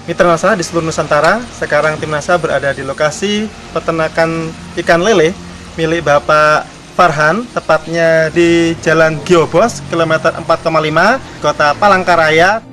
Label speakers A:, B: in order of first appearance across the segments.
A: Mitra NASA di seluruh Nusantara. Sekarang tim NASA berada di lokasi peternakan ikan lele milik Bapak Farhan, tepatnya di Jalan Giobos, kilometer 4,5, Kota Palangkaraya.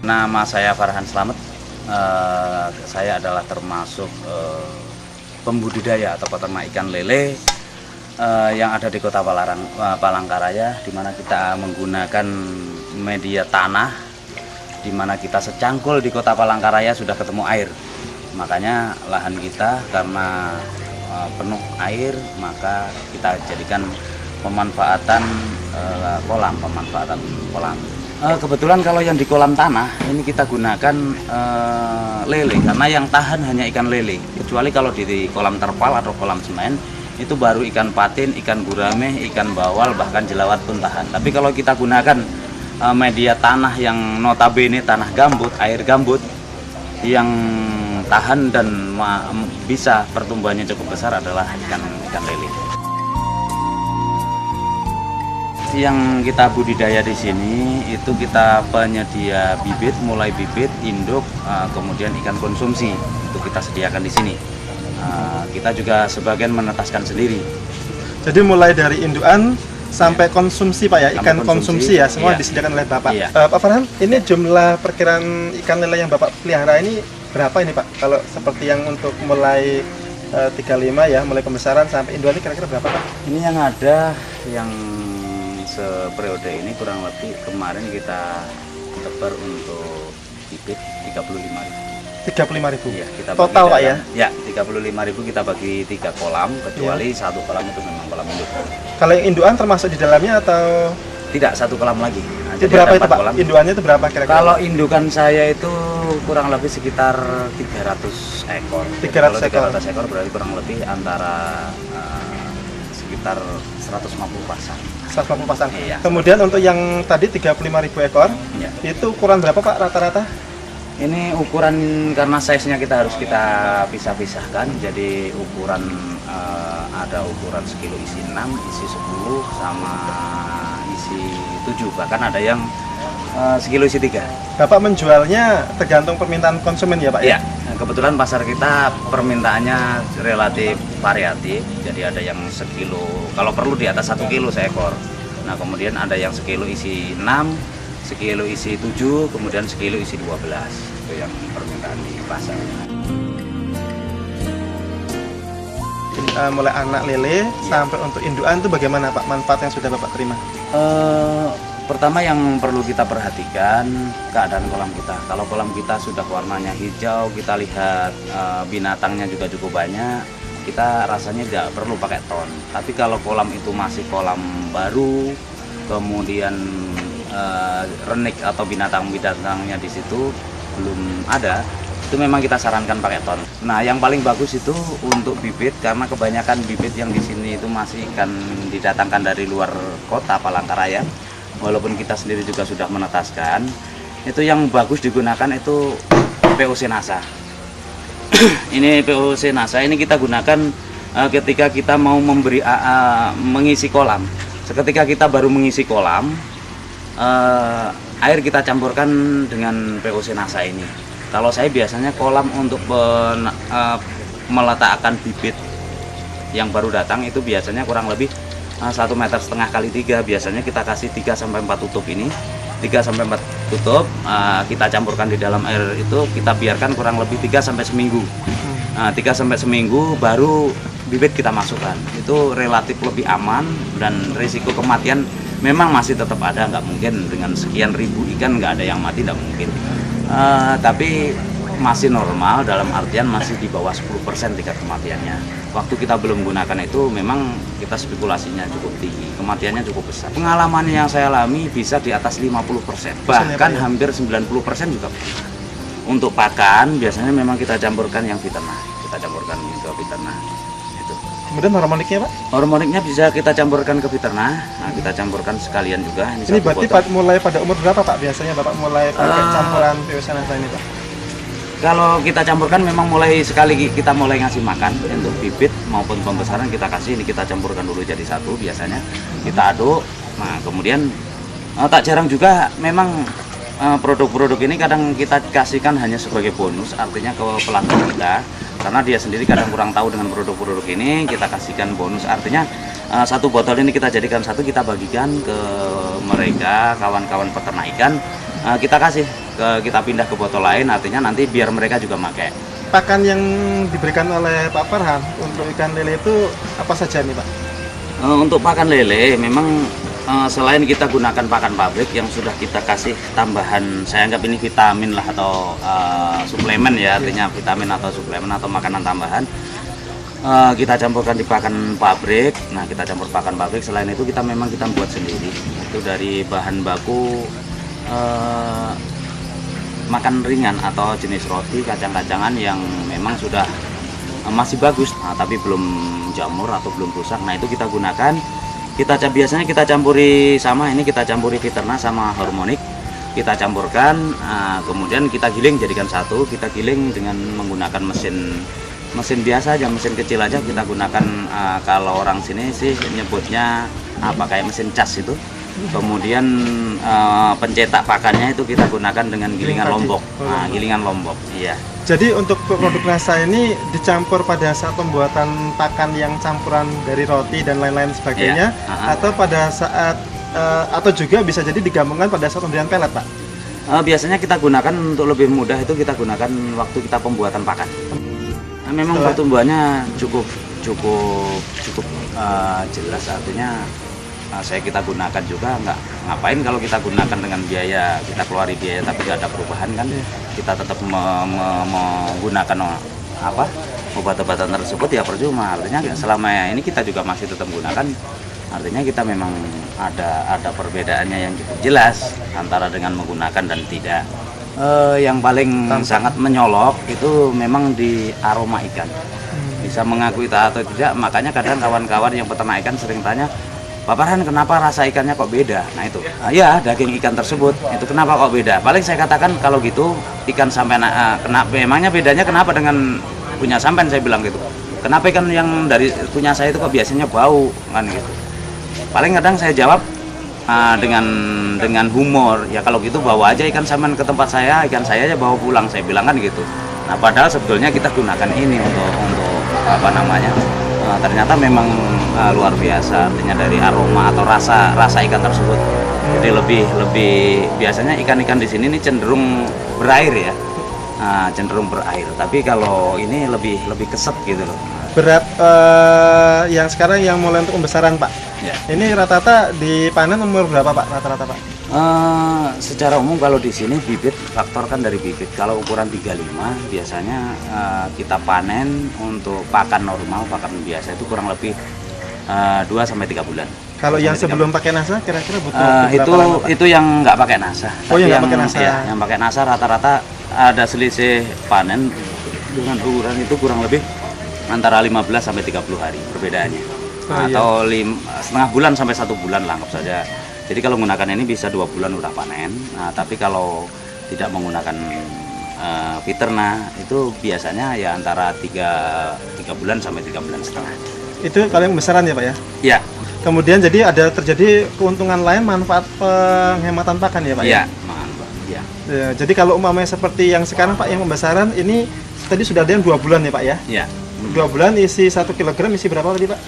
B: Nama saya Farhan Slamet. Saya adalah termasuk pembudidaya atau peternak ikan lele yang ada di Kota Palangkaraya, di mana kita menggunakan media tanah, di mana kita secangkul di Kota Palangkaraya sudah ketemu air. Makanya lahan kita karena penuh air, maka kita jadikan pemanfaatan kolam. Kebetulan kalau yang di kolam tanah ini kita gunakan lele, karena yang tahan hanya ikan lele. Kecuali kalau di kolam terpal atau kolam semen itu baru ikan patin, ikan gurame, ikan bawal, bahkan jelawat pun tahan. Tapi kalau kita gunakan media tanah yang notabene tanah gambut, air gambut yang tahan dan bisa pertumbuhannya cukup besar adalah ikan lele. Yang kita budidaya di sini itu kita penyedia bibit, mulai bibit, induk, kemudian ikan konsumsi itu kita sediakan di sini. Kita juga sebagian menetaskan sendiri.
A: Jadi mulai dari indukan sampai konsumsi Pak ya, ikan konsumsi ya, semua disediakan oleh Bapak. Pak Farhan, ini jumlah perkiraan ikan lele yang Bapak pelihara ini berapa ini Pak? Kalau seperti yang untuk mulai 35 ya, mulai pembesaran sampai indukan ini kira-kira berapa Pak?
B: Ini yang ada yang seperiode ini kurang lebih kemarin kita tebar untuk bibit 35.000.
A: Iya,
B: kita
A: total Pak ya?
B: Ya, 35.000 kita bagi 3 kolam, kecuali satu kolam itu memang kolam induk.
A: Kalau yang indukan termasuk di dalamnya atau?
B: Tidak, satu kolam lagi. Nah,
A: jadi berapa itu Pak? Kolam. Indukannya itu berapa kira-kira?
B: Kalau indukan saya itu kurang lebih sekitar 300 ekor.
A: 300 ekor.
B: 300 ekor berarti kurang lebih antara sekitar 150 pasang.
A: 150 pasang.
B: Iya.
A: Kemudian untuk yang tadi 35.000 ekor,
B: iya, itu
A: ukuran berapa Pak rata-rata?
B: Ini ukuran karena size-nya kita harus kita pisah-pisahkan. Jadi ukuran ada ukuran sekilo isi 6, isi 10, sama isi 7. Bahkan ada yang sekilo isi 3. Bapak menjualnya tergantung permintaan konsumen ya Pak? Iya. Nah, kebetulan pasar kita permintaannya relatif variatif. Jadi ada yang sekilo, kalau perlu di atas 1 kilo seekor. Nah kemudian ada yang sekilo isi 6, sekilo isi 7, kemudian sekilo isi 12. Itu yang permintaan di pasar.
A: Mulai anak lele sampai untuk indukan itu bagaimana Pak manfaat yang sudah Bapak terima?
B: Pertama yang perlu kita perhatikan keadaan kolam kita. Kalau kolam kita sudah warnanya hijau, kita lihat binatangnya juga cukup banyak, kita rasanya tidak perlu pakai ton. Tapi kalau kolam itu masih kolam baru, kemudian renik atau binatang-binatangnya di situ belum ada, itu memang kita sarankan pakai ton. Nah, yang paling bagus itu untuk bibit, karena kebanyakan bibit yang di sini itu masih ikan didatangkan dari luar Kota Palangkaraya. Walaupun kita sendiri juga sudah menetaskan, itu yang bagus digunakan itu POC NASA. Ini POC NASA ini kita gunakan ketika kita mau mengisi kolam. Seketika kita baru mengisi kolam, air kita campurkan dengan POC NASA ini. Kalau saya biasanya kolam untuk meletakkan bibit yang baru datang itu biasanya kurang lebih 1,5 meter kali 3. Biasanya kita kasih 3-4 tutup ini, 3-4 tutup, kita campurkan di dalam air itu, kita biarkan kurang lebih 3 sampai seminggu. 3 sampai seminggu baru bibit kita masukkan. Itu relatif lebih aman, dan risiko kematian memang masih tetap ada. Nggak mungkin dengan sekian ribu ikan nggak ada yang mati, nggak mungkin. Tapi masih normal, dalam artian masih di bawah 10% tingkat kematiannya. Waktu kita belum gunakan itu memang kita spekulasinya cukup tinggi, kematiannya cukup besar. Pengalaman yang saya alami bisa di atas 50%, bahkan hampir 90% juga. Untuk pakan biasanya memang kita campurkan yang fiternah, kita campurkan ke fiternah. Itu.
A: Kemudian hormoniknya Pak?
B: Hormoniknya bisa kita campurkan ke fiternah. Nah, kita campurkan sekalian juga.
A: Ini berarti mulai pada umur berapa Pak biasanya Bapak mulai pakai campuran POC NASA ini Pak?
B: Kalau kita campurkan memang mulai sekali kita mulai ngasih makan untuk bibit maupun pembesaran kita kasih, ini kita campurkan dulu jadi satu biasanya. Kita aduk. Nah, kemudian tak jarang juga memang produk-produk ini kadang kita kasihkan hanya sebagai bonus, artinya ke pelanggan kita, karena dia sendiri kadang kurang tahu dengan produk-produk ini. Kita kasihkan bonus, artinya satu botol ini kita jadikan satu, kita bagikan ke mereka, kawan-kawan peternak ikan. Kita kasih kita pindah ke botol lain, artinya nanti biar mereka juga pakai.
A: Pakan yang diberikan oleh Pak Farhan untuk ikan lele itu apa saja nih Pak?
B: Untuk pakan lele memang selain kita gunakan pakan pabrik yang sudah kita kasih tambahan, saya anggap ini vitamin lah atau suplemen ya, artinya vitamin atau suplemen atau makanan tambahan, kita campurkan di pakan pabrik. Nah, kita campur pakan pabrik. Selain itu kita memang kita buat sendiri, itu dari bahan baku makan ringan atau jenis roti kacang-kacangan yang memang sudah masih bagus, tapi belum jamur atau belum rusak. Nah, itu kita gunakan. Biasanya kita campuri sama ini, kita campuri Viterna sama Harmonic, kita campurkan, kemudian kita giling jadikan satu. Kita giling dengan menggunakan mesin biasa aja, mesin kecil aja kita gunakan. Kalau orang sini sih nyebutnya apa, kayak mesin cas itu. Kemudian pencetak pakannya itu kita gunakan dengan gilingan lombok. Gilingan lombok, iya.
A: Jadi untuk produk rasa ini dicampur pada saat pembuatan pakan yang campuran dari roti dan lain-lain sebagainya, atau pada saat atau juga bisa jadi digabungkan pada saat pemberian pelet, Pak?
B: Biasanya kita gunakan untuk lebih mudah itu kita gunakan waktu kita pembuatan pakan. Memang pertumbuhannya cukup jelas, artinya kita gunakan juga, nggak ngapain kalau kita gunakan dengan biaya, kita keluari biaya tapi nggak ada perubahan kan. Kita tetap menggunakan obat-obatan tersebut ya percuma, artinya selama ini kita juga masih tetap gunakan, artinya kita memang ada perbedaannya yang cukup jelas antara dengan menggunakan dan tidak. Yang paling sangat menyolok itu memang di aroma ikan, bisa mengakui atau tidak. Makanya kadang kawan-kawan yang peternak ikan sering tanya, Pak Farhan, kenapa rasa ikannya kok beda? Nah itu, ya daging ikan tersebut, itu kenapa kok beda? Paling saya katakan kalau gitu, ikan sampean, memangnya bedanya kenapa dengan punya sampean, saya bilang gitu. Kenapa ikan yang dari punya saya itu kok biasanya bau, kan gitu. Paling kadang saya jawab dengan humor, ya kalau gitu bawa aja ikan sampean ke tempat saya, ikan saya aja bawa pulang, saya bilang kan gitu. Nah padahal sebetulnya kita gunakan ini untuk ternyata memang luar biasa, artinya dari aroma atau rasa ikan tersebut. Jadi lebih biasanya ikan-ikan di sini ini cenderung berair ya, cenderung berair. Tapi kalau ini lebih keset gitu loh.
A: Berat yang sekarang yang mulai untuk pembesaran, Pak.
B: Ya.
A: Ini rata-rata dipanen umur berapa, Pak? Rata-rata, Pak?
B: Secara umum kalau di sini bibit, faktor kan dari bibit. Kalau ukuran 35 biasanya kita panen untuk pakan normal, pakan biasa itu kurang lebih 2-3 bulan.
A: Kalau yang sebelum pakai NASA kira-kira butuh berapa lama, Pak?
B: Itu yang nggak pakai NASA.
A: Oh, yang nggak pakai NASA.
B: Ya, yang pakai NASA rata-rata ada selisih panen dengan ukuran itu kurang lebih antara 15-30 hari perbedaannya. Atau setengah bulan sampai 1 bulan lah anggap saja. Jadi kalau menggunakan ini bisa 2 bulan udah panen. Nah, tapi kalau tidak menggunakan Viterna itu biasanya ya antara 3 bulan sampai 3 bulan setengah.
A: Itu kalau yang besaran ya, Pak ya?
B: Iya.
A: Kemudian jadi ada terjadi keuntungan lain, manfaat penghematan pakan ya, Pak?
B: Iya,
A: ya? Ya, jadi kalau umpamanya seperti yang sekarang, Pak, yang pembesaran ini tadi sudah ada yang 2 bulan ya, Pak ya?
B: Iya.
A: 2 bulan isi 1 kilogram isi berapa tadi, Pak?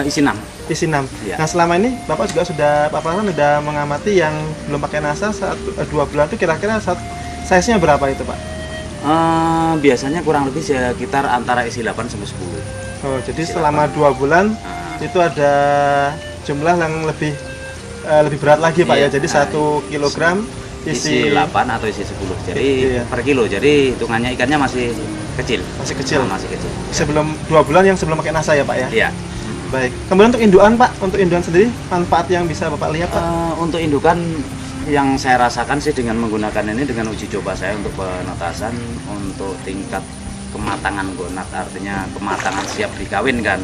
B: Isi 6.
A: Isi 6. Ya. Nah selama ini Bapak juga Pak Farhan sudah mengamati yang belum pakai NASA 2 bulan itu kira-kira size-nya berapa itu, Pak?
B: Biasanya kurang lebih sekitar antara isi 8 sampai 10.
A: Oh, jadi selama 2 bulan itu ada jumlah yang lebih berat lagi, Pak ya. Jadi 1 kilogram isi
B: 8 atau isi 10. Jadi per kilo. Jadi hitungannya ikannya masih kecil.
A: Masih kecil.
B: Masih kecil.
A: Sebelum 2 bulan yang sebelum pakai NASA ya, Pak ya?
B: Iya.
A: Baik. Kemudian untuk induan, Pak, untuk induan sendiri manfaat yang bisa Bapak lihat, Pak?
B: Untuk indukan yang saya rasakan sih dengan menggunakan ini, dengan uji coba saya untuk penetasan, untuk tingkat kematangan gonat, artinya kematangan siap dikawinkan,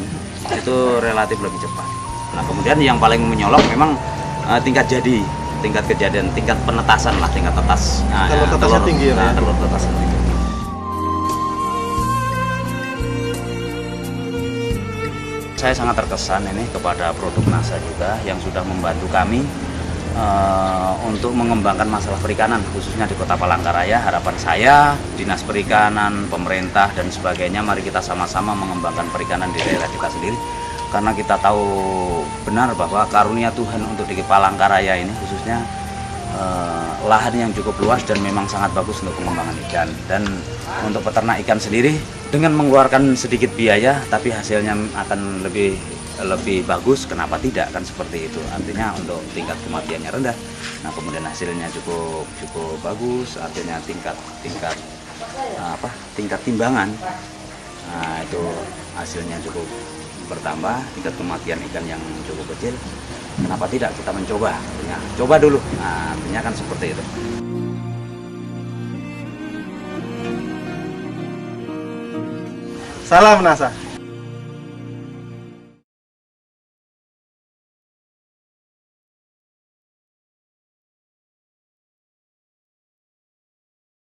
B: itu relatif lebih cepat. Nah kemudian yang paling menyolok memang tingkat kejadian, tingkat penetasan lah, tingkat tetas.
A: Telur tetasnya tinggi ya?
B: Telur tetasnya tinggi. Saya sangat terkesan ini kepada produk NASA juga yang sudah membantu kami untuk mengembangkan masalah perikanan khususnya di Kota Palangkaraya. Harapan saya Dinas Perikanan, pemerintah dan sebagainya, mari kita sama-sama mengembangkan perikanan di daerah kita sendiri, karena kita tahu benar bahwa karunia Tuhan untuk di Palangkaraya ini khususnya lahan yang cukup luas dan memang sangat bagus untuk pengembangan ikan. Dan untuk peternak ikan sendiri dengan mengeluarkan sedikit biaya tapi hasilnya akan lebih bagus, kenapa tidak, kan seperti itu. Artinya untuk tingkat kematiannya rendah, nah kemudian hasilnya cukup bagus, artinya tingkat timbangan, nah itu hasilnya cukup bertambah, tingkat kematian ikan yang cukup kecil, kenapa tidak kita mencoba, artinya coba dulu, nah artinya kan seperti itu.
A: Salam NASA.